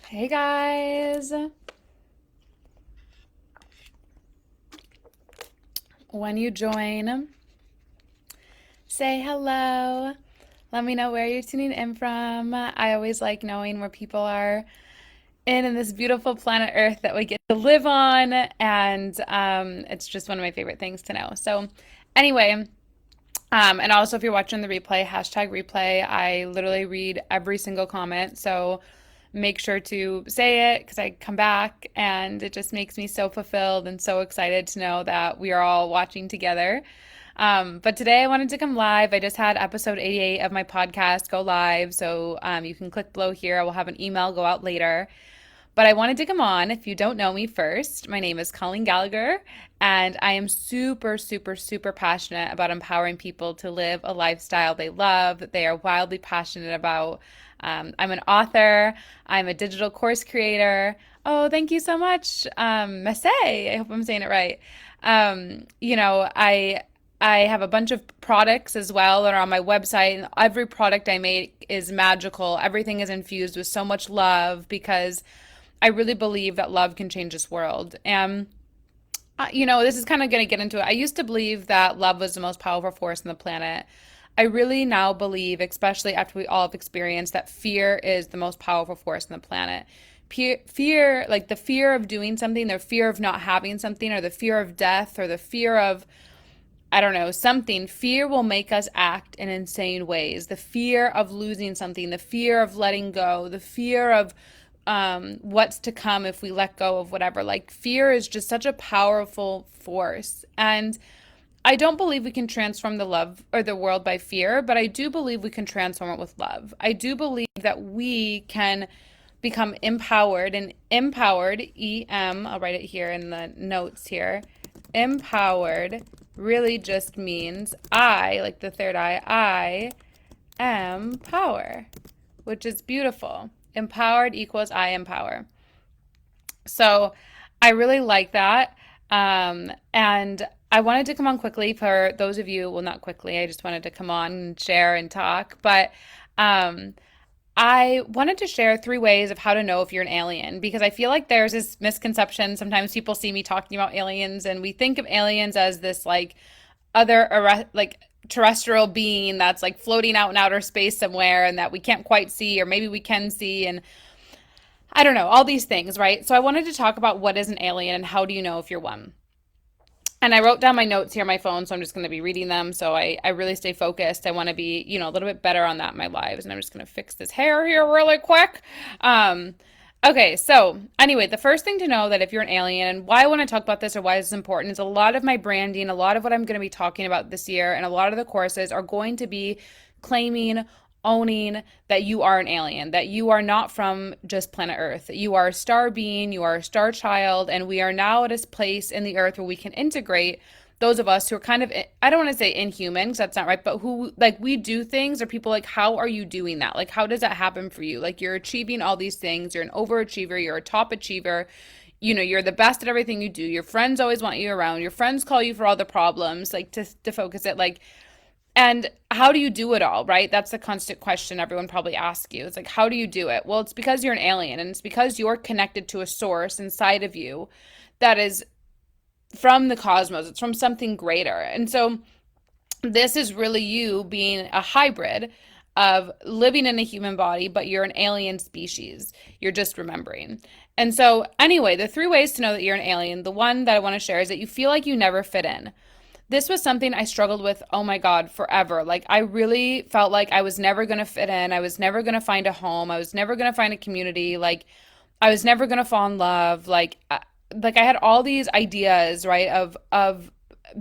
Hey guys. When you join, say hello. Let me know where you're tuning in from. I always like knowing where people are in this beautiful planet Earth that we get to live on, and it's just one of my favorite things to know. So, anyway, and also if you're watching the replay, hashtag replay, I literally read every single comment. So make sure to say it because I come back and it just makes me so fulfilled and so excited to know that we are all watching together. But today I wanted to come live. I just had episode 88 of my podcast go live. So you can click below here. I will have an email go out later. But I wanted to come on. If you don't know me first, my name is Colleen Gallagher, and I am super, super, super passionate about empowering people to live a lifestyle they love, that they are wildly passionate about. I'm an author, I'm a digital course creator. Oh, thank you so much, Masse. I hope I'm saying it right. I have a bunch of products as well that are on my website, and every product I make is magical. Everything is infused with so much love because I really believe that love can change this world. And, this is kind of going to get into it. I used to believe that love was the most powerful force on the planet. I really now believe, especially after we all have experienced, that fear is the most powerful force on the planet. Fear, like the fear of doing something, the fear of not having something, or the fear of death, or the fear of, I don't know, something. Fear will make us act in insane ways. The fear of losing something, the fear of letting go, the fear of what's to come if we let go of whatever. Like, fear is just such a powerful force. And I don't believe we can transform the love or the world by fear, but I do believe we can transform it with love. I do believe that we can become empowered, and empowered, I'll write it here in the notes here. Empowered really just means I, like the third I am power, which is beautiful. Empowered equals I empower. So I really like that. And I wanted to come on quickly for those of you, well, not quickly, I just wanted to come on and share and talk. But um, I wanted to share 3 ways of how to know if you're an alien because I feel like there's this misconception. Sometimes people see me talking about aliens and we think of aliens as this like like terrestrial being that's like floating out in outer space somewhere and that we can't quite see, or maybe we can see, and I don't know, all these things, right? So I wanted to talk about what is an alien and how do you know if you're one. And I wrote down my notes here on my phone, so I'm just going to be reading them. So I really stay focused. I want to be, a little bit better on that in my lives. And I'm just going to fix this hair here really quick. Okay, so anyway, the first thing to know that if you're an alien, and why I want to talk about this or why this is important, is a lot of my branding, a lot of what I'm going to be talking about this year, and a lot of the courses are going to be claiming, owning that you are an alien, that you are not from just planet Earth. You are a star being, you are a star child, and we are now at a place in the Earth where we can integrate those of us who are kind of, I don't want to say inhuman because that's not right, but who like we do things, or people like, how are you doing that? Like, how does that happen for you? Like, you're achieving all these things, you're an overachiever, you're a top achiever, you're the best at everything you do. Your friends always want you around. Your friends call you for all the problems, like to focus it. Like, and how do you do it all, right? That's the constant question everyone probably asks you. It's like, how do you do it? Well, it's because you're an alien, and it's because you're connected to a source inside of you that is from the cosmos. It's from something greater. And so this is really you being a hybrid of living in a human body, but you're an alien species. You're just remembering. And so, anyway, the 3 ways to know that you're an alien, the one that I want to share is that you feel like you never fit in. This was something I struggled with, oh my God, forever. Like, I really felt like I was never going to fit in. I was never going to find a home. I was never going to find a community. Like, I was never going to fall in love. Like I had all these ideas, right, of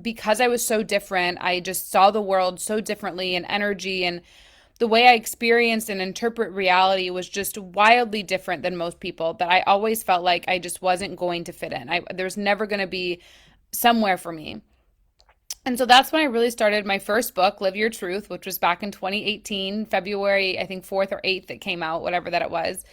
because I was so different, I just saw the world so differently, and energy and the way I experienced and interpret reality was just wildly different than most people, that I always felt like I just wasn't going to fit in. There was never going to be somewhere for me. And so that's when I really started my first book, Live Your Truth, which was back in 2018, February, I think 4th or 8th it came out, whatever that it was.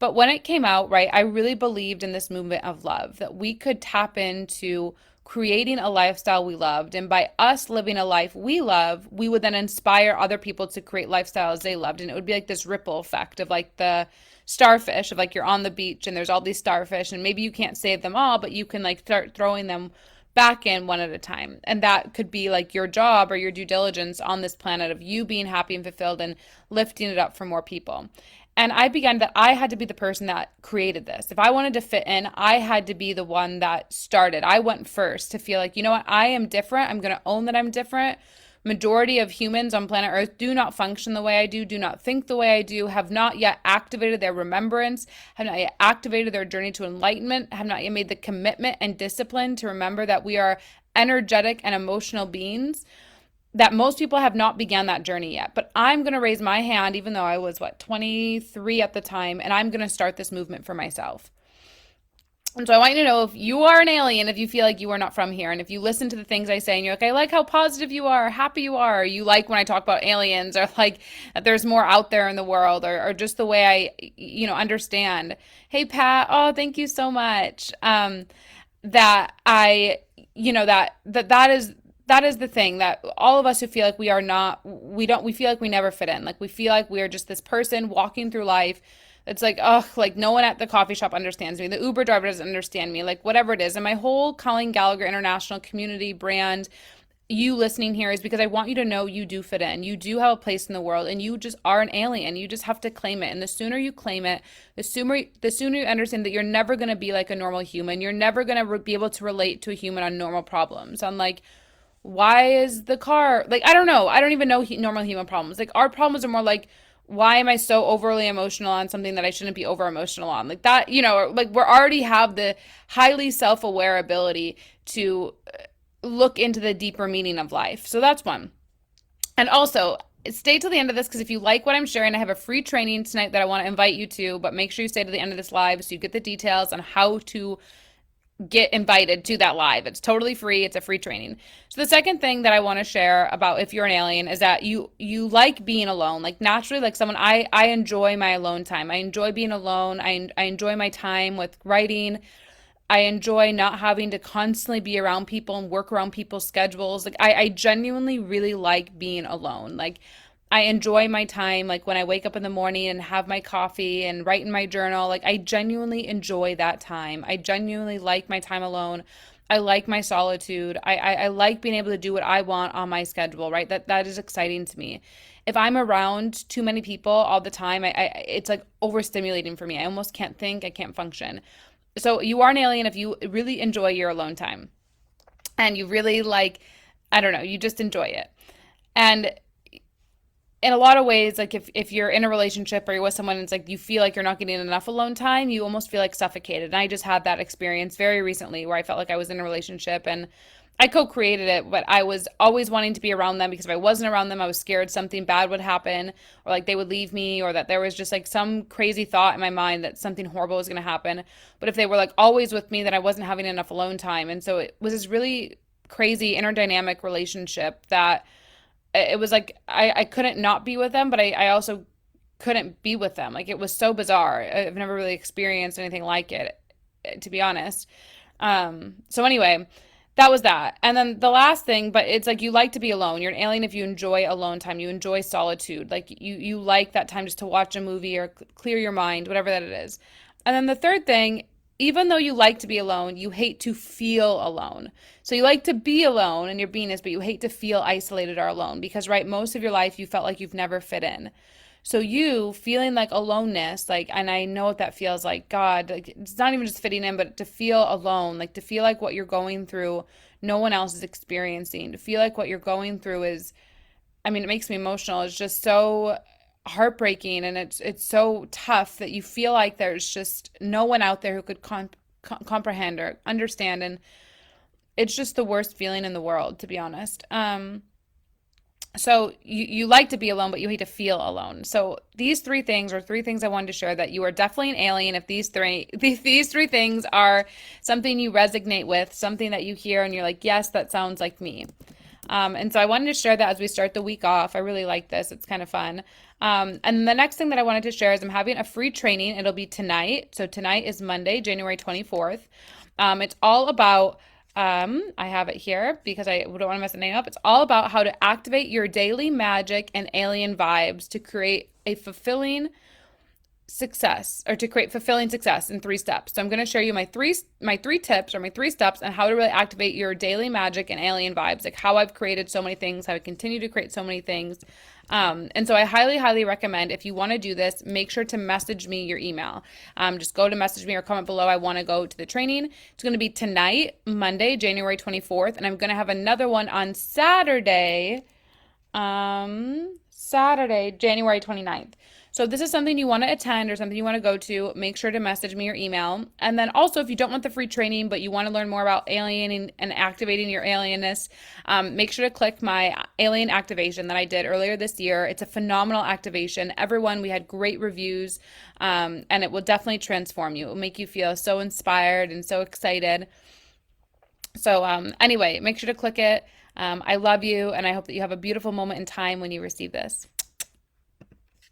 But when it came out, right, I really believed in this movement of love, that we could tap into creating a lifestyle we loved. And by us living a life we love, we would then inspire other people to create lifestyles they loved. And it would be like this ripple effect of like the starfish, of like you're on the beach and there's all these starfish, and maybe you can't save them all, but you can like start throwing them back in one at a time. And that could be like your job or your due diligence on this planet of you being happy and fulfilled and lifting it up for more people. And I began that I had to be the person that created this. If I wanted to fit in, I had to be the one that started. I went first to feel like, you know what, I am different. I'm going to own that I'm different. Majority of humans on planet Earth do not function the way I do not think the way I do, have not yet activated their remembrance, have not yet activated their journey to enlightenment, have not yet made the commitment and discipline to remember that we are energetic and emotional beings, that most people have not begun that journey yet. But I'm going to raise my hand, even though I was, 23 at the time, and I'm going to start this movement for myself. And so I want you to know, if you are an alien, if you feel like you are not from here, and if you listen to the things I say and you're like, I like how positive you are, happy you are, or you like when I talk about aliens, or like that there's more out there in the world, or just the way I, understand. Hey, Pat, oh, thank you so much. That I, that is the thing, that all of us who feel like we feel like we never fit in. Like we feel like we are just this person walking through life. It's like, oh, like no one at the coffee shop understands me. The Uber driver doesn't understand me, like whatever it is. And my whole Colleen Gallagher International community brand, you listening here, is because I want you to know you do fit in. You do have a place in the world, and you just are an alien. You just have to claim it. And the sooner you claim it, the sooner you understand that you're never going to be like a normal human. You're never going to be able to relate to a human on normal problems. On like, why is the car, like, I don't know. I don't even know normal human problems. Like our problems are more like, why am I so overly emotional on something that I shouldn't be over emotional on? Like that, like we already have the highly self-aware ability to look into the deeper meaning of life. So that's one. And also, stay till the end of this, because if you like what I'm sharing, I have a free training tonight that I want to invite you to, but make sure you stay to the end of this live so you get the details on how to get invited to that live. It's totally free. It's a free training. So the second thing that I want to share about if you're an alien is that you like being alone. Like naturally, like someone, I enjoy my alone time. I enjoy being alone. I enjoy my time with writing. I enjoy not having to constantly be around people and work around people's schedules. Like I genuinely really like being alone. Like I enjoy my time, like when I wake up in the morning and have my coffee and write in my journal. Like I genuinely enjoy that time. I genuinely like my time alone. I like my solitude. I like being able to do what I want on my schedule, right? That is exciting to me. If I'm around too many people all the time, it's like overstimulating for me. I almost can't think. I can't function. So you are an alien if you really enjoy your alone time and you really like, I don't know, you just enjoy it. And in a lot of ways, like if you're in a relationship or you're with someone, it's like you feel like you're not getting enough alone time, you almost feel like suffocated. And I just had that experience very recently where I felt like I was in a relationship and I co-created it, but I was always wanting to be around them, because if I wasn't around them, I was scared something bad would happen, or like they would leave me, or that there was just like some crazy thought in my mind that something horrible was going to happen. But if they were like always with me, then I wasn't having enough alone time. And so it was this really crazy interdynamic relationship that it was like I couldn't not be with them, but I also couldn't be with them. Like it was so bizarre. I've never really experienced anything like it, to be honest. So anyway, that was that. And then the last thing, but it's like you like to be alone. You're an alien if you enjoy alone time. You enjoy solitude. Like you like that time just to watch a movie or clear your mind, whatever that it is. And then the third thing, even though you like to be alone, you hate to feel alone. So you like to be alone in your beingness, but you hate to feel isolated or alone because, right, most of your life you felt like you've never fit in. So you feeling like aloneness, like, and I know what that feels like, God, like it's not even just fitting in, but to feel alone, like to feel like what you're going through, no one else is experiencing. To feel like what you're going through is, I mean, it makes me emotional. It's just so heartbreaking, and it's so tough that you feel like there's just no one out there who could comprehend or understand, and it's just the worst feeling in the world, to be honest. So you like to be alone, but you hate to feel alone. So these three things are three things I wanted to share, that you are definitely an alien if these three things are something you resonate with, something that you hear and you're like, yes, that sounds like me. And so I wanted to share that as we start the week off. I really like this. It's kind of fun. And the next thing that I wanted to share is I'm having a free training. It'll be tonight. So tonight is Monday, January 24th. It's all about I have it here because I don't want to mess the name up. It's all about how to activate your daily magic and alien vibes to create a fulfilling success or to create fulfilling success in 3 steps. So I'm going to share you my three tips or my 3 steps on how to really activate your daily magic and alien vibes, like how I've created so many things, how I continue to create so many things. And so I highly, highly recommend if you want to do this, make sure to message me your email. Just go to message me or comment below. I want to go to the training. It's going to be tonight, Monday, January 24th, and I'm going to have another one on Saturday, January 29th. So if this is something you want to attend or something you want to go to, make sure to message me your email. And then also, if you don't want the free training, but you want to learn more about aliening and activating your alienness, make sure to click my alien activation that I did earlier this year. It's a phenomenal activation. Everyone, we had great reviews, and it will definitely transform you. It will make you feel so inspired and so excited. So anyway, make sure to click it. I love you, and I hope that you have a beautiful moment in time when you receive this.